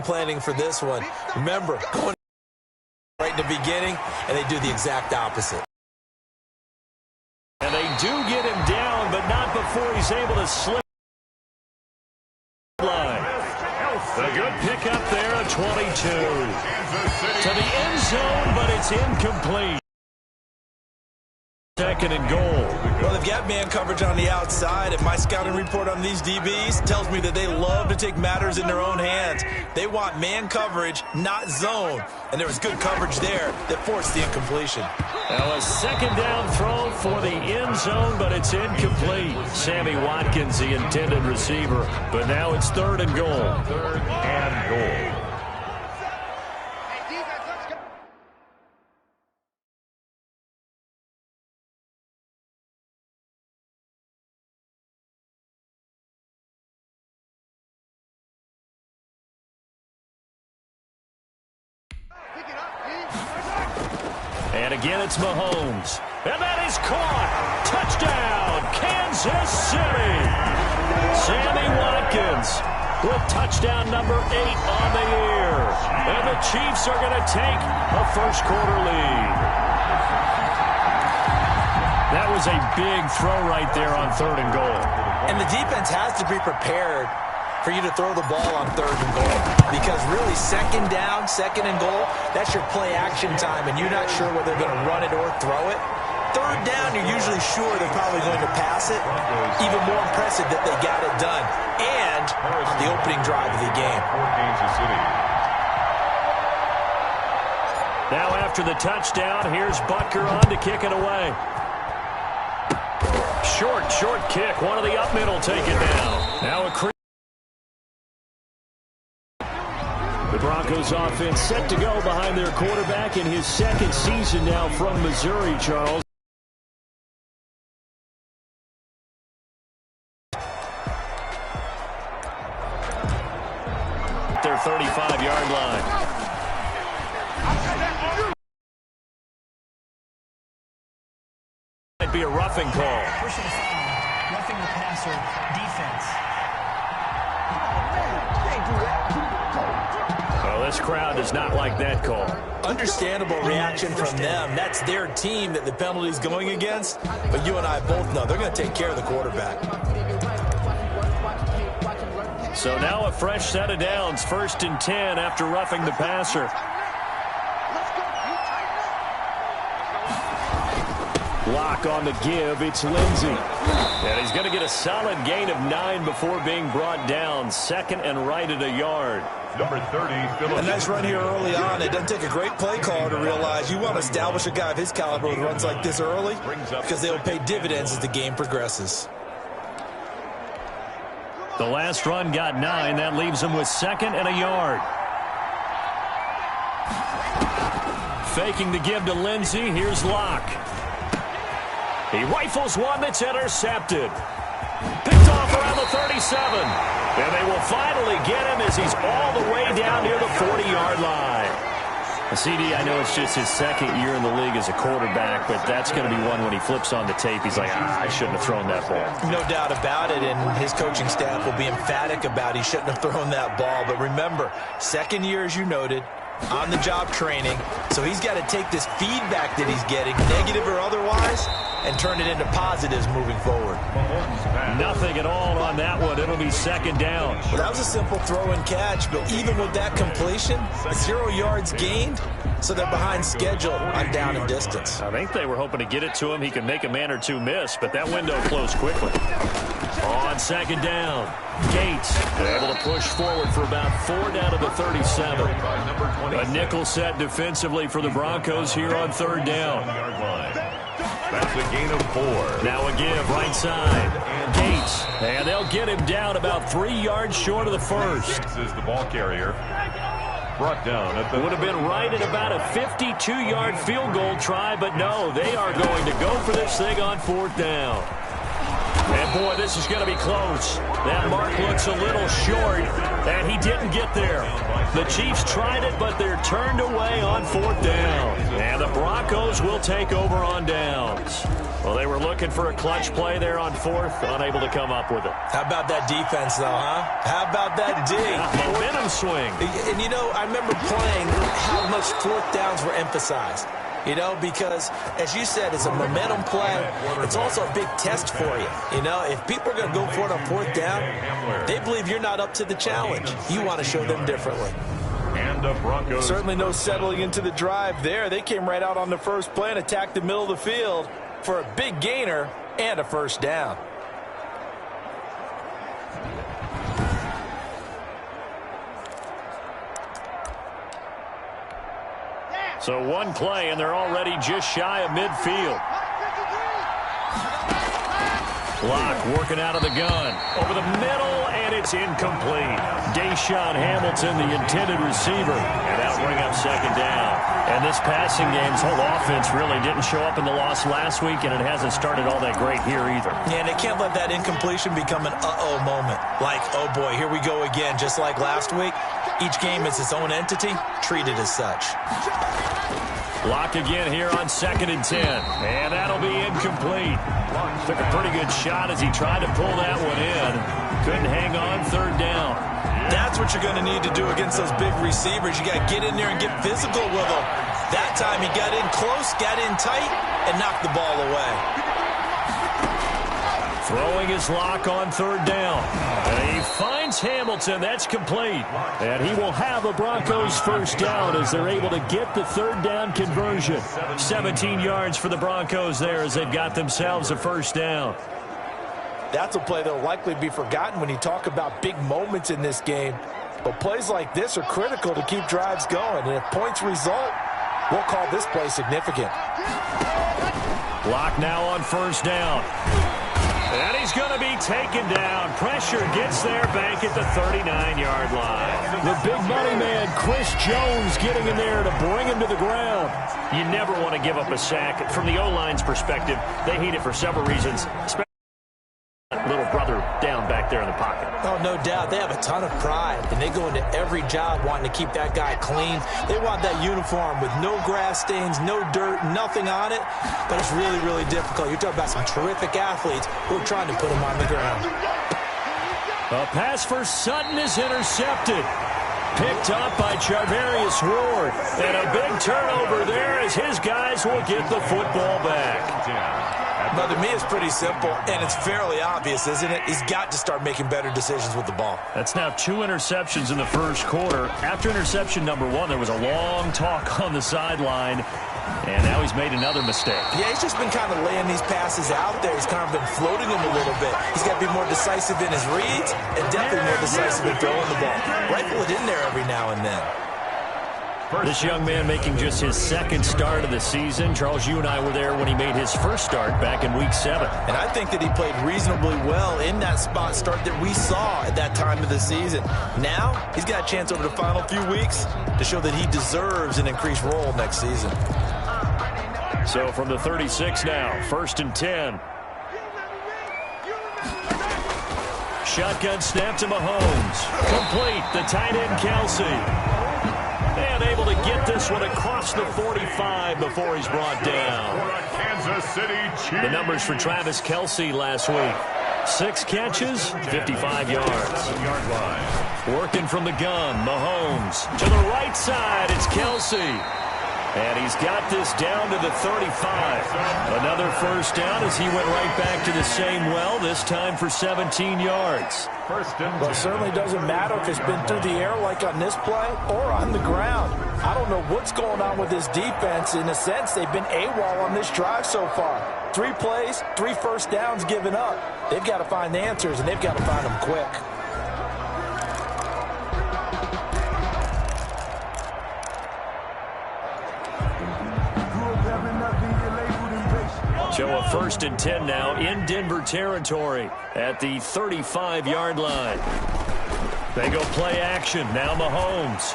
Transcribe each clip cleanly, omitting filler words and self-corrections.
Planning for this one. Remember, going right in the beginning, and they do the exact opposite. And they do get him down, but not before he's able to slip. A good pickup there, a 22. To the end zone, but it's incomplete. Second and goal. Well, they've got man coverage on the outside, and my scouting report on these DBs tells me that they love to take matters in their own hands. They want man coverage, not zone. And there was good coverage there that forced the incompletion. Now a second down throw for the end zone, but it's incomplete. Sammy Watkins, the intended receiver, but now it's third and goal. Third and goal. And again, it's Mahomes. And that is caught. Touchdown, Kansas City. Sammy Watkins with touchdown number 8 on the year. And the Chiefs are going to take a first-quarter lead. That was a big throw right there on third and goal. And the defense has to be prepared for you to throw the ball on third and goal. Because really, second down, second and goal, that's your play action time, and you're not sure whether they're going to run it or throw it. Third down, you're usually sure they're probably going to pass it. Even more impressive that they got it done. And on the opening drive of the game. Now after the touchdown, here's Butker on to kick it away. Short kick. One of the up middle take it down. Now a The Broncos offense set to go behind their quarterback in his second season now from Missouri, Charles. Their 35-yard line. Might be a roughing call. Personal foul, roughing the passer, defense. Well, this crowd does not like that call. Understandable reaction from them. That's their team that the penalty's going against. But you and I both know they're going to take care of the quarterback. So now a fresh set of downs. 1st and 10 after roughing the passer. Block on the give. It's Lindsey. And he's going to get a solid gain of 9 before being brought down. Second and right at a yard. Number 30, a nice run here early on. It doesn't take a great play caller to realize you want to establish a guy of his caliber with runs like this early because they'll pay dividends as the game progresses. The last run got 9. That leaves him with 2nd and a yard. Faking the give to Lindsey. Here's Locke. He rifles one that's intercepted. Picked off around the 37. And they will finally get him as he's all the way down near the 40-yard line. CD, I know it's just his second year in the league as a quarterback, but that's going to be one when he flips on the tape. He's like, I shouldn't have thrown that ball. No doubt about it, and his coaching staff will be emphatic about he shouldn't have thrown that ball. But remember, second year, as you noted, on-the-job training, so he's got to take this feedback that he's getting, negative or otherwise, and turn it into positives moving forward. Nothing at all on that one. It'll be 2nd down. Well, that was a simple throw and catch, but even with that completion, 0 yards gained, so they're behind schedule on down and distance. I think they were hoping to get it to him. He could make a man or two miss, but that window closed quickly. On 2nd down, Gates able to push forward for about 4 down to the 37. A nickel set defensively for the Broncos here on 3rd down. That's a gain of 4. Now a give right side. Gates. And they'll get him down about 3 yards short of the first. Gates is the ball carrier. Brought down at the... Would have been right at about a 52-yard field goal try, but no, they are going to go for this thing on 4th down. And, boy, this is going to be close. That mark looks a little short, and he didn't get there. The Chiefs tried it, but they're turned away on 4th down. And the Broncos will take over on downs. Well, they were looking for a clutch play there on 4th, unable to come up with it. How about that defense, though, huh? How about that D? Yeah, momentum swing. And, you know, I remember playing how much 4th downs were emphasized. You know, because, as you said, it's a momentum play. It's also a big test for you. You know, if people are going to go for it on 4th down, they believe you're not up to the challenge. You want to show them differently. And the Broncos. Certainly no settling into the drive there. They came right out on the first play and attacked the middle of the field for a big gainer and a 1st down. So one play, and they're already just shy of midfield. Clock working out of the gun. Over the middle, and it's incomplete. Deshaun Hamilton, the intended receiver. And that'll bring up 2nd down. And this passing game's whole offense really didn't show up in the loss last week, and it hasn't started all that great here either. Yeah, and they can't let that incompletion become an uh-oh moment. Like, oh boy, here we go again. Just like last week, each game is its own entity, treated as such. Lock again here on 2nd and 10. And that'll be incomplete. Took a pretty good shot as he tried to pull that one in. Couldn't hang on 3rd down. That's what you're going to need to do against those big receivers. You got to get in there and get physical with them. That time he got in close, got in tight, and knocked the ball away. Throwing his Lock on 3rd down. And he finds Hamilton. That's complete. And he will have a Broncos 1st down as they're able to get the 3rd down conversion. 17 yards for the Broncos there as they've got themselves a 1st down. That's a play that will likely be forgotten when you talk about big moments in this game. But plays like this are critical to keep drives going. And if points result, we'll call this play significant. Lock now on 1st down. And he's going to be taken down. Pressure gets there back at the 39-yard line. The big money man, Chris Jones, getting in there to bring him to the ground. You never want to give up a sack. From the O-line's perspective, they hate it for several reasons, especially little brother down back there in the pocket. Oh, no doubt. They have a ton of pride, and they go into every job wanting to keep that guy clean. They want that uniform with no grass stains, no dirt, nothing on it. But it's really, really difficult. You're talking about some terrific athletes who are trying to put him on the ground. A pass for Sutton is intercepted. Picked up by Charvarius Ward. And a big turnover there as his guys will get the football back. But to me, it's pretty simple, and it's fairly obvious, isn't it? He's got to start making better decisions with the ball. That's now 2 interceptions in the 1st quarter. After interception number 1, there was a long talk on the sideline, and now he's made another mistake. Yeah, he's just been kind of laying these passes out there. He's kind of been floating them a little bit. He's got to be more decisive in his reads and definitely more decisive in throwing the ball. Rifle it in there every now and then. This young man making just his 2nd start of the season. Charles, you and I were there when he made his 1st start back in Week 7. And I think that he played reasonably well in that spot start that we saw at that time of the season. Now, he's got a chance over the final few weeks to show that he deserves an increased role next season. So from the 36 now, 1st and 10. Shotgun snap to Mahomes. Complete, the tight end Kelsey. And able to get this one across the 45 before he's brought down. Kansas City Chiefs. The numbers for Travis Kelsey last week. 6 catches, 55 yards. Working from the gun, Mahomes. To the right side, it's Kelsey. And he's got this down to the 35. Another 1st down as he went right back to the same well, this time for 17 yards. Well, it certainly doesn't matter if it's been through the air like on this play or on the ground. I don't know what's going on with this defense. In a sense, they've been AWOL on this drive so far. 3 plays, 3 1st downs given up. They've got to find the answers, and they've got to find them quick. So a 1st and 10 now in Denver territory at the 35-yard line. They go play action. Now Mahomes.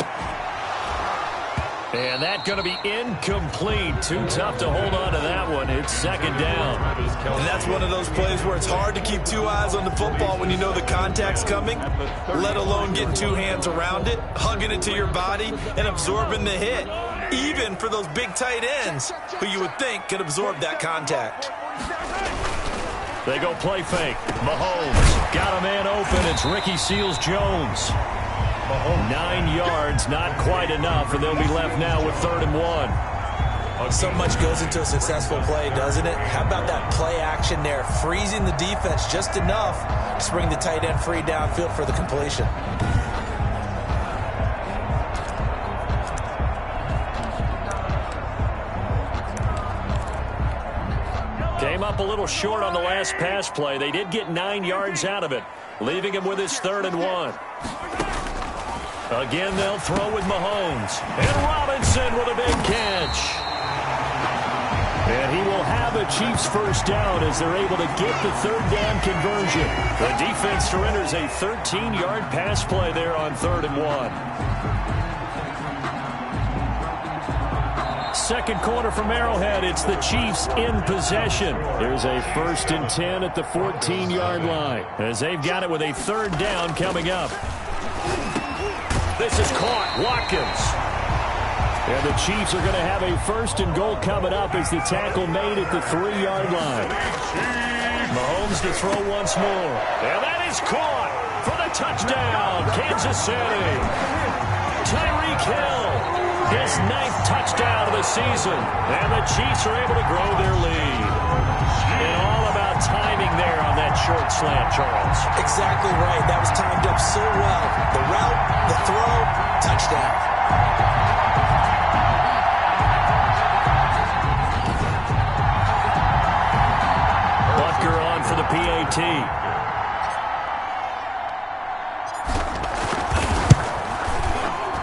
And that's going to be incomplete. Too tough to hold on to that one. It's second down. And that's one of those plays where it's hard to keep two eyes on the football when you know the contact's coming, let alone getting two hands around it, hugging it to your body, and absorbing the hit, even for those big tight ends who you would think could absorb that contact. They go play fake. Mahomes got a man open. It's Ricky Seals-Jones. 9 yards, not quite enough, and they'll be left now with 3rd and 1. So much goes into a successful play, doesn't it? How about that play action there, freezing the defense just enough to bring the tight end free downfield for the completion. Came up a little short on the last pass play. They did get 9 yards out of it, leaving him with his 3rd and 1. Again, they'll throw with Mahomes. And Robinson with a big catch. And he will have a Chiefs first down as they're able to get the 3rd down conversion. The defense surrenders a 13-yard pass play there on 3rd and 1. Second quarter from Arrowhead. It's the Chiefs in possession. There's a 1st and 10 at the 14-yard line as they've got it with a 3rd down coming up. This is caught. Watkins. And the Chiefs are going to have a 1st and goal coming up as the tackle made at the 3-yard line. Mahomes to throw once more. And that is caught for the touchdown. Kansas City. Tyreek Hill. His 9th touchdown of the season. And the Chiefs are able to grow their lead. And all about timing there on that short slant, Charles. Exactly right. That was timed up so well. The route, the throw, touchdown. Butker on for the PAT.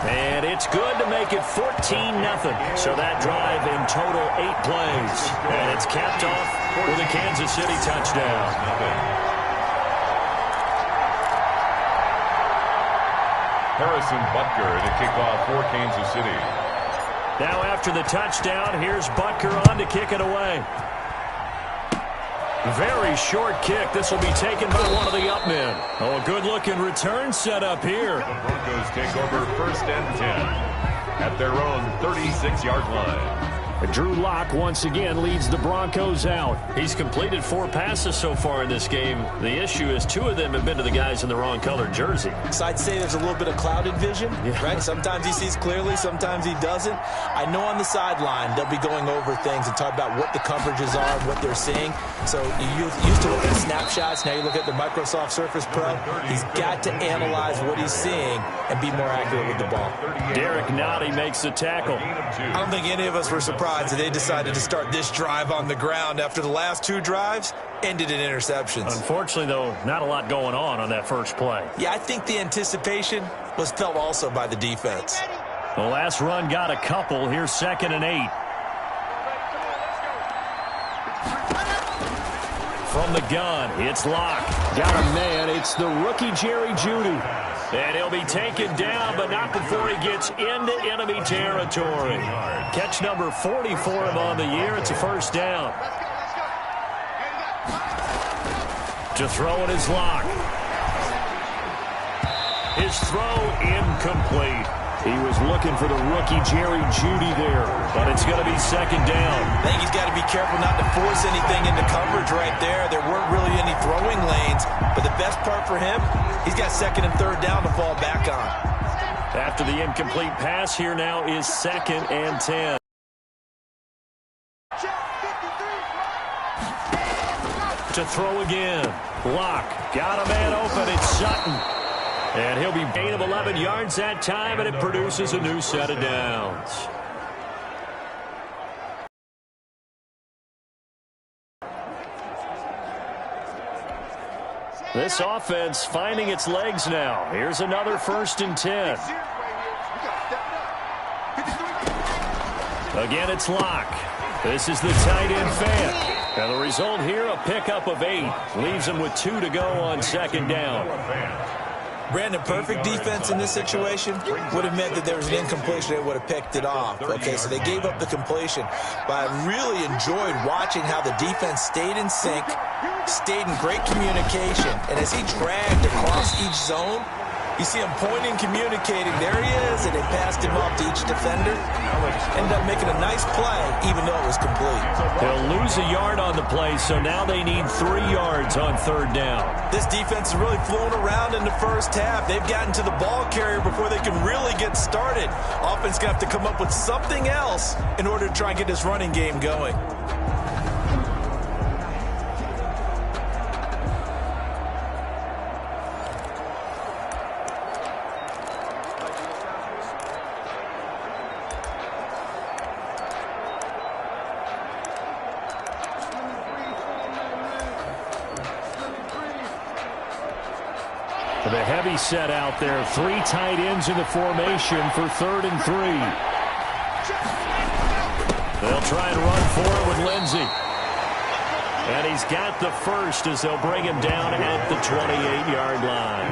And it's good to make it 14-0. So that drive in total 8 plays. And it's capped off with a Kansas City touchdown. Harrison Butker to kick off for Kansas City. Now after the touchdown, here's Butker on to kick it away. Very short kick. This will be taken by one of the up men. Oh, a good-looking return set up here. The Broncos take over 1st and 10 at their own 36-yard line. Drew Lock once again leads the Broncos out. He's completed 4 passes so far in this game. The issue is 2 of them have been to the guys in the wrong colored jersey. So I'd say there's a little bit of clouded vision, right? Sometimes he sees clearly, sometimes he doesn't. I know on the sideline they'll be going over things and talk about what the coverages are, what they're seeing. So you used to look at snapshots. Now you look at the Microsoft Surface Pro. He's got to analyze what he's seeing and be more accurate with the ball. Derek Nottie makes the tackle. I don't think any of us were surprised that they decided to start this drive on the ground after the last 2 drives ended in interceptions. Unfortunately, though, not a lot going on that first play. Yeah, I think the anticipation was felt also by the defense. The last run got a couple. Here's 2nd and 8. From the gun, it's Locke. Got a man. It's the rookie Jerry Jeudy. And he'll be taken down, but not before he gets into enemy territory. Catch number 40 for him on the year. It's a 1st down. To throw it is Locke. His throw incomplete. He was looking for the rookie Jerry Jeudy there, but it's going to be 2nd down. I think he's got to be careful not to force anything into coverage right there. There weren't really any throwing lanes, but the best part for him, he's got 2nd and 3rd down to fall back on. After the incomplete pass, here now is 2nd and 10. To throw again. Locke got a man open. It's Sutton. And he'll be gain of 11 yards that time, and it produces a new set of downs. This offense finding its legs now. Here's another 1st and 10. Again, it's Locke. This is the tight end fan. And the result here, a pickup of 8. Leaves him with 2 to go on 2nd down. Brandon, perfect defense in this situation would have meant that there was an incompletion. They would have picked it off. Okay, so they gave up the completion. But I really enjoyed watching how the defense stayed in sync, stayed in great communication. And as he dragged across each zone, you see him pointing, communicating. There he is, and they passed him off to each defender. Ended up making a nice play, even though it was complete. They'll lose a yard on the play, so now they need 3 yards on 3rd down. This defense is really fooling around in the first half. They've gotten to the ball carrier before they can really get started. Offense going to have to come up with something else in order to try and get this running game going. The heavy set out there. 3 tight ends in the formation for 3rd and 3. They'll try and run for it with Lindsey. And he's got the first as they'll bring him down at the 28-yard line.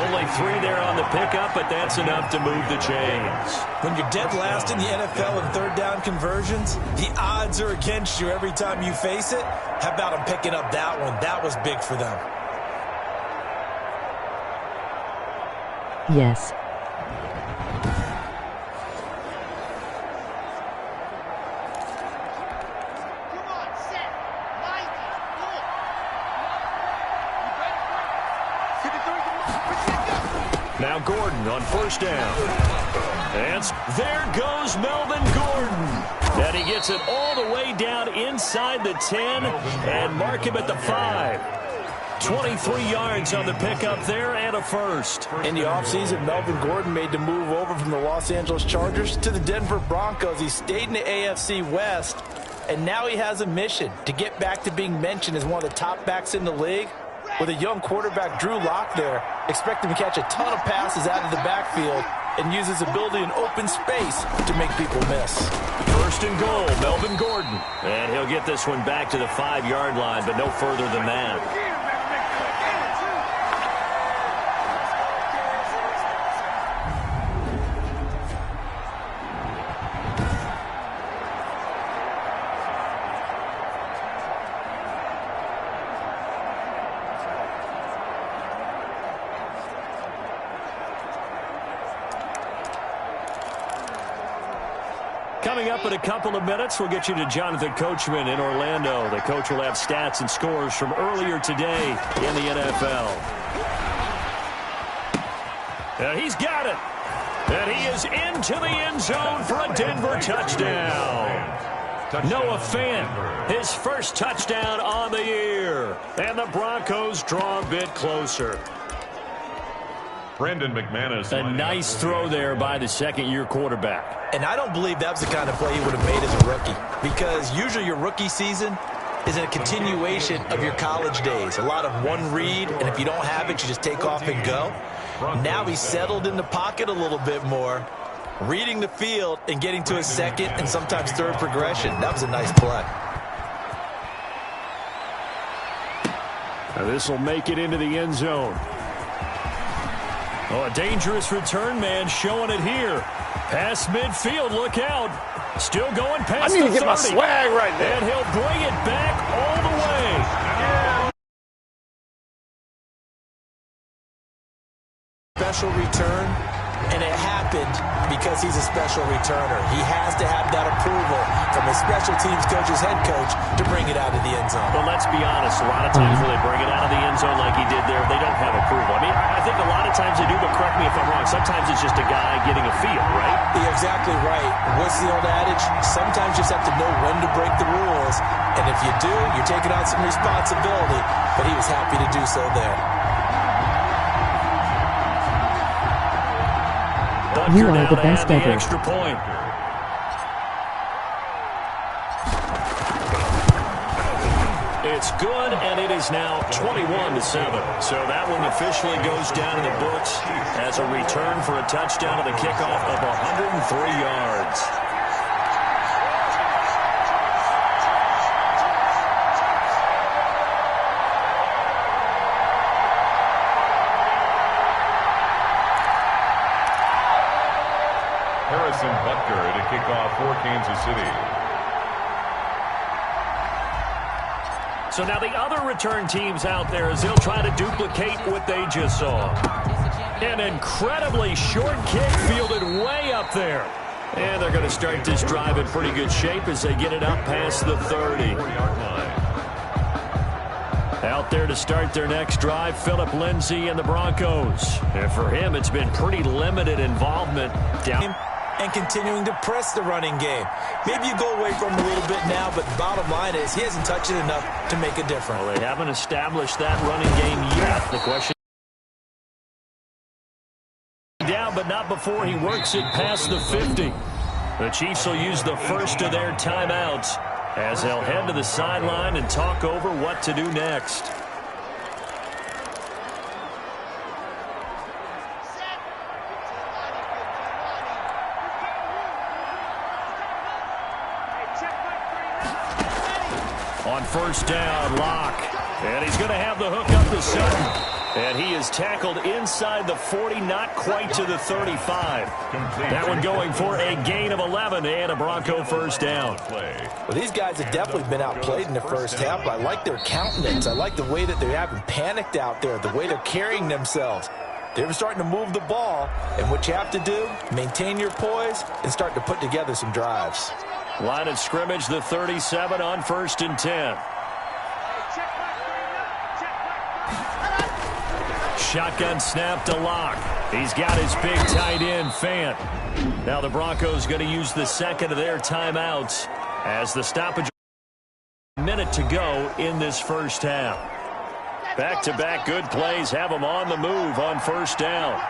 Only 3 there on the pickup, but that's enough to move the chains. When you're dead last in the NFL in 3rd down conversions, the odds are against you every time you face it. How about them picking up that one? That was big for them. Yes. Now Gordon on 1st down. And there goes Melvin Gordon. And he gets it all the way down inside the 10 and mark him at the 5. 23 yards on the pickup there and a first. In the offseason, Melvin Gordon made the move over from the Los Angeles Chargers to the Denver Broncos. He stayed in the AFC West, and now he has a mission to get back to being mentioned as one of the top backs in the league. With a young quarterback, Drew Lock, there, expect him to catch a ton of passes out of the backfield and use his ability in open space to make people miss. 1st and goal, Melvin Gordon. And he'll get this one back to the 5-yard line, but no further than that. Coming up in a couple of minutes, we'll get you to Jonathan Coachman in Orlando. The coach will have stats and scores from earlier today in the NFL. And he's got it. And he is into the end zone for a Denver touchdown. Noah Fant, his first touchdown on the year. And the Broncos draw a bit closer. Brandon McManus. A nice throw there by the 2nd-year quarterback. And I don't believe that was the kind of play he would have made as a rookie, because usually your rookie season is a continuation of your college days. A lot of one read, and if you don't have it, you just take off and go. Now he's settled in the pocket a little bit more, reading the field and getting to his 2nd and sometimes 3rd progression. That was a nice play. Now this will make it into the end zone. Oh, a dangerous return man showing it here. Past midfield, look out. Still going past the 30. I need to get my swag right there. And he'll bring it back all the way. Special return, and it happened because he's a special returner. He has to have that approval from his special teams coach's head coach to bring it out of the end zone. But let's be honest, a lot of times when they bring it out of the end zone like he did there, they don't have approval. I mean, I think a lot of times they do, but correct me if I'm wrong. Sometimes it's just a guy getting a feel, right? You're exactly right. What's the old adage? Sometimes you just have to know when to break the rules. And if you do, you're taking on some responsibility. But he was happy to do so there. You are the best ever. Extra point. It's good, and it is now 21-7. So that one officially goes down in the books as a return for a touchdown on the kickoff of 103 yards. Harrison Butker to kick off for Kansas City. So now the other return teams out there as they'll try to duplicate what they just saw. An incredibly short kick fielded way up there. And they're going to start this drive in pretty good shape as they get it up past the 30. Out there to start their next drive, Phillip Lindsay and the Broncos. And for him, it's been pretty limited involvement down. And continuing to press the running game. Maybe you go away from him a little bit now, but the bottom line is he hasn't touched it enough to make a difference. Well, they haven't established that running game yet. The question down, but not before he works it past the 50. The Chiefs will use the first of their timeouts as they'll head to the sideline and talk over what to do next. On first down, Locke. And he's going to have the hook up the 7. And he is tackled inside the 40, not quite to the 35. That one going for a gain of 11 and a Bronco first down. Well, these guys have definitely been outplayed in the first half, but I like their countenance. I like the way that they're having panicked out there, the way they're carrying themselves. They're starting to move the ball, and what you have to do, maintain your poise and start to put together some drives. Line of scrimmage, the 37 on first and 10. Shotgun snap to Locke. He's got his big tight end, Fant. Now the Broncos going to use the second of their timeouts as the stoppage. Minute to go in this first half. Back-to-back good plays have them on the move on first down.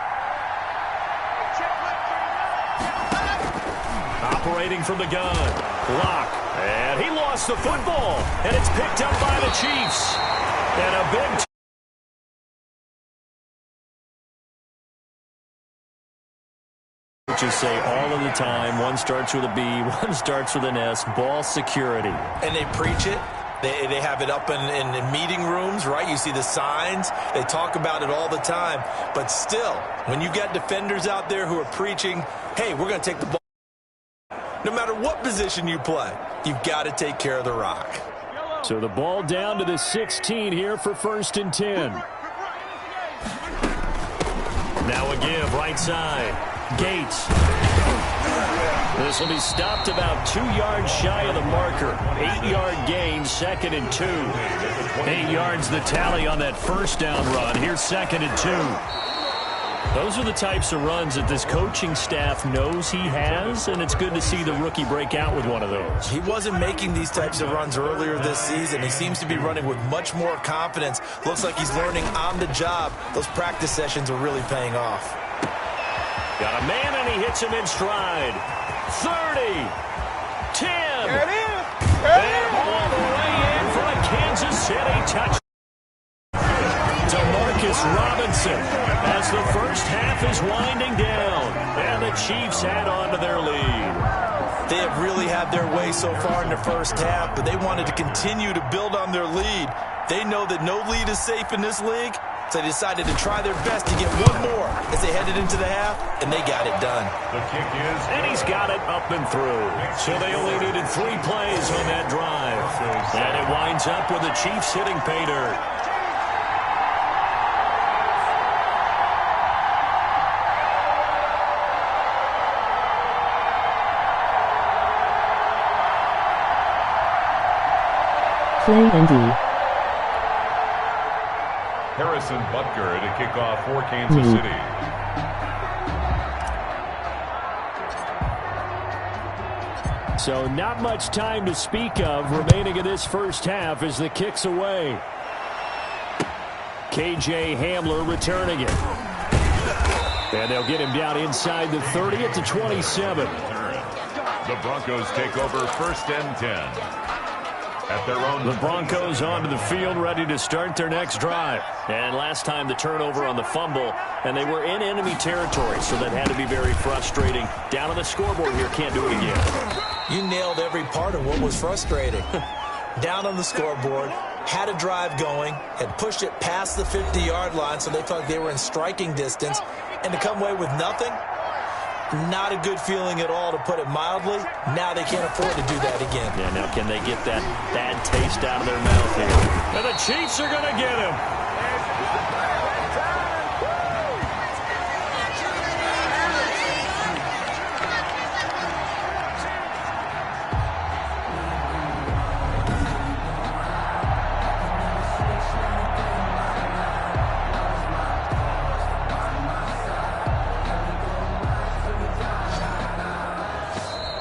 Operating from the gun. Locke. And he lost the football. And it's picked up by the Chiefs. And a big just say all of the time, one starts with a B, one starts with an S, ball security. And they preach it. They have it up in meeting rooms, right? You see the signs. They talk about it all the time. But still, when you've got defenders out there who are preaching, hey, we're going to take the ball. No matter what position you play, you've got to take care of the rock. So the ball down to the 16 here for first and 10. Now a give right side. Gates. This will be stopped about 2 yards shy of the marker. 8-yard gain, second and 2. 8 yards the tally on that first down run. Here's second and 2. Those are the types of runs that this coaching staff knows he has, and it's good to see the rookie break out with one of those. He wasn't making these types of runs earlier this season. He seems to be running with much more confidence. Looks like he's learning on the job. Those practice sessions are really paying off. Got a man, and he hits him in stride. 30, 10. There it is. And all the way in for a Kansas City touchdown. Demarcus Robinson as the first half is winding down. And the Chiefs add on to their lead. They have really had their way so far in the first half, but they wanted to continue to build on their lead. They know that no lead is safe in this league, so they decided to try their best to get one more as they headed into the half, and they got it done. The kick is... And he's got it up and through. So they only needed 3 plays on that drive. And it winds up with the Chiefs hitting pay dirt. Play ND. Harrison Butker to kick off for Kansas City. So not much time to speak of remaining in this first half as the kick's away. KJ Hamler returning it. And they'll get him down inside the 30 at the 27. The Broncos take over first and 10. At their own. The Broncos onto the field, ready to start their next drive. And last time the turnover on the fumble, and they were in enemy territory, so that had to be very frustrating. Down on the scoreboard here, can't do it again. You nailed every part of what was frustrating. Down on the scoreboard, had a drive going, had pushed it past the 50-yard line, so they felt like they were in striking distance, and to come away with nothing, Not a good feeling at all, to put it mildly. Now they can't afford to do that again. Yeah, now can they get that bad taste out of their mouth here? And the Chiefs are going to get him.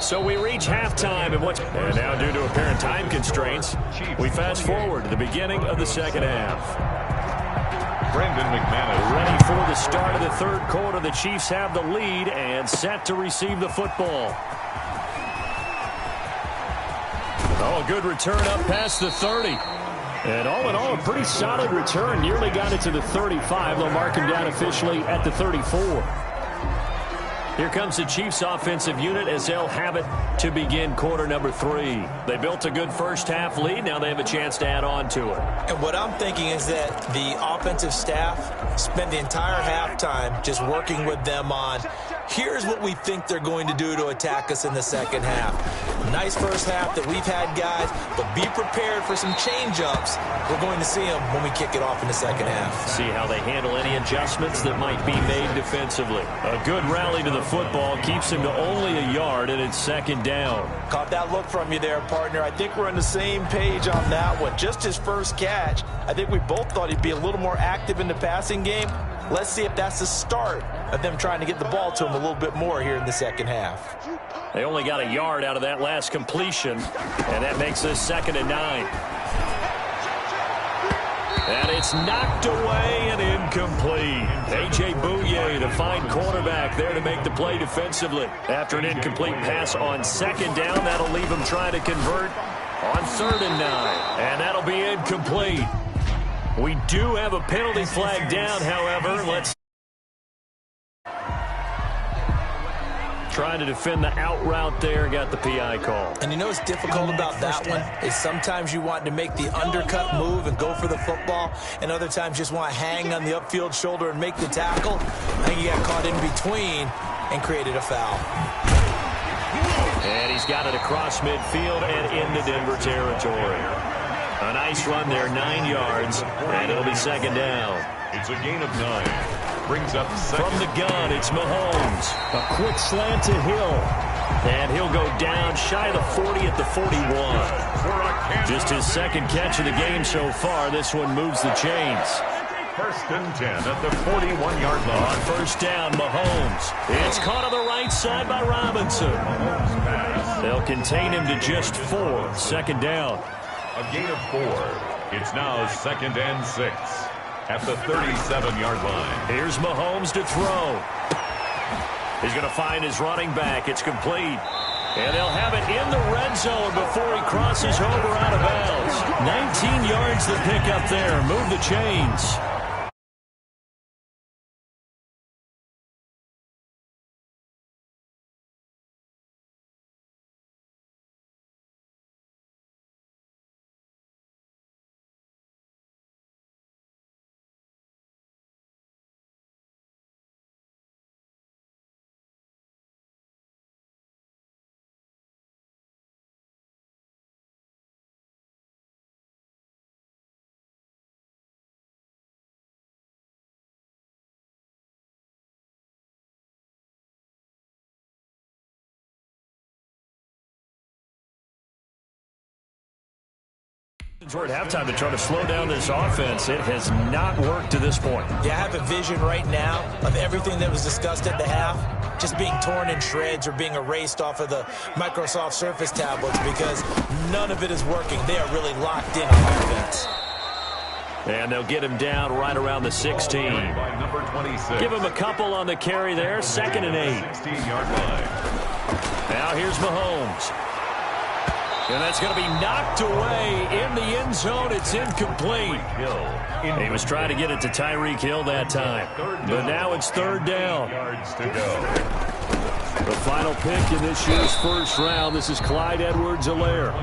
So we reach halftime, and now due to apparent time constraints, we fast forward to the beginning of the second half. Brandon McManus Ready for the start of the third quarter. The Chiefs have the lead and set to receive the football. Oh, a good return up past the 30. And all in all, a pretty solid return. Nearly got it to the 35. They'll mark him down officially at the 34. Here comes the Chiefs offensive unit as they'll have it to begin quarter number 3. They built a good first half lead. Now they have a chance to add on to it. And what I'm thinking is that the offensive staff spent the entire halftime just working with them on, here's what we think they're going to do to attack us in the second half. Nice first half that we've had, guys, but be prepared for some change-ups. We're going to see them when we kick it off in the second half. See how they handle any adjustments that might be made defensively. A good rally to the football keeps him to only a yard, and it's second down. Caught that look from you there, partner. I think we're on the same page on that one. Just his first catch. I think we both thought he'd be a little more active in the passing game. Let's see if that's the start of them trying to get the ball to him a little bit more here in the second half. They only got a yard out of that last completion, and that makes this 2nd and 9. And it's knocked away and incomplete. A.J. Bouye, the fine cornerback, there to make the play defensively. After an incomplete pass on 2nd down, that'll leave him trying to convert on 3rd and 9. And that'll be incomplete. We do have a penalty flag down, however. Let's try to defend the out route there. Got the PI call. And you know what's difficult about that one is sometimes you want to make the undercut move and go for the football, and other times just want to hang on the upfield shoulder and make the tackle. I think he got caught in between and created a foul. And he's got it across midfield and into Denver territory. A nice run there, 9 yards, and it'll be 2nd down. It's a gain of 9. Brings up second. From the gun, it's Mahomes. A quick slant to Hill. And he'll go down shy of the 40 at the 41. Just his 2nd catch of the game so far. This one moves the chains. 1st and 10 at the 41-yard line. On 1st down, Mahomes. It's caught on the right side by Robinson. They'll contain him to just 4. 2nd down. A gain of 4. It's now 2nd and 6 at the 37-yard line. Here's Mahomes to throw. He's going to find his running back. It's complete. And they'll have it in the red zone before he crosses over out of bounds. 19 yards to pick up there. Move the chains. We're at halftime to try to slow down this offense. It has not worked to this point. Yeah, I have a vision right now of everything that was discussed at the half just being torn in shreds or being erased off of the Microsoft Surface tablets because none of it is working. They are really locked in on offense. And they'll get him down right around the 16. By number 26. Give him a couple on the carry there. 2nd and 8. 16-yard line. Now here's Mahomes. And that's going to be knocked away in the end zone. It's incomplete. He was trying to get it to Tyreek Hill that time. But now it's 3rd down. Yards to go. The final pick in this year's first round. This is Clyde Edwards-Helaire.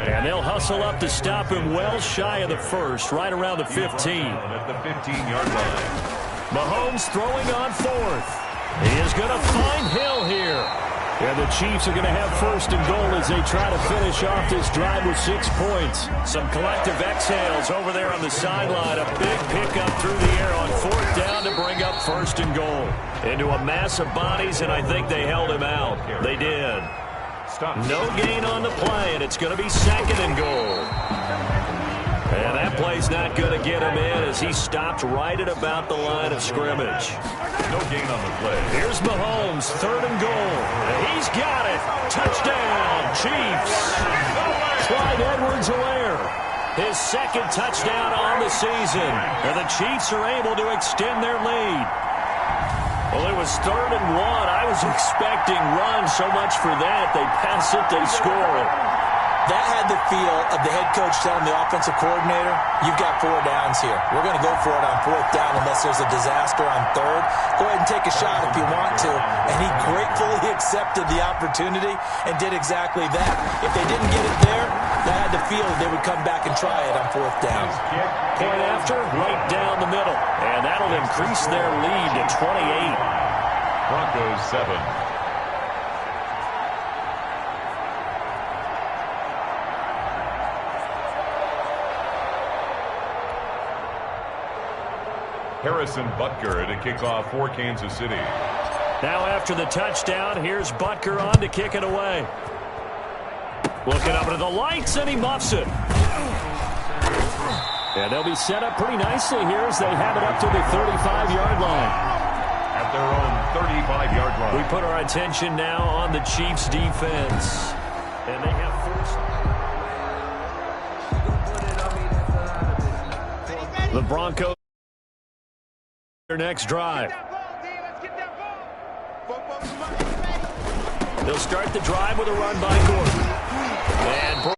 And they'll hustle up to stop him well shy of the first, right around the 15. At the 15-yard line. Mahomes throwing on 4th. He is going to find Hill here. And the Chiefs are going to have first and goal as they try to finish off this drive with 6 points. Some collective exhales over there on the sideline. A big pickup through the air on 4th down to bring up first and goal. Into a mass of bodies, and I think they held him out. They did. No gain on the play, and it's going to be 2nd and goal. And that play's not going to get him in as he stopped right at about the line of scrimmage. No gain on the play. Here's Mahomes, 3rd and goal. He's got it. Touchdown, Chiefs. Clyde Edwards-Helaire, his 2nd touchdown on the season. And the Chiefs are able to extend their lead. Well, it was 3rd and 1. I was expecting run so much for that. They pass it, they score it. That had the feel of the head coach telling the offensive coordinator, you've got 4 downs here. We're going to go for it on 4th down unless there's a disaster on 3rd. Go ahead and take a shot if you want to. And he gratefully accepted the opportunity and did exactly that. If they didn't get it there, that had the feel that they would come back and try it on 4th down. Point after, right down the middle. And that'll increase their lead to 28. Broncos 7. Harrison Butker to kick off for Kansas City. Now after the touchdown, here's Butker on to kick it away. Looking up into the lights, and he muffs it. And they'll be set up pretty nicely here as they have it up to the 35-yard line. At their own 35-yard line. We put our attention now on the Chiefs' defense. And they have first. The Broncos. Their next drive. They'll start the drive with a run by Gordon. And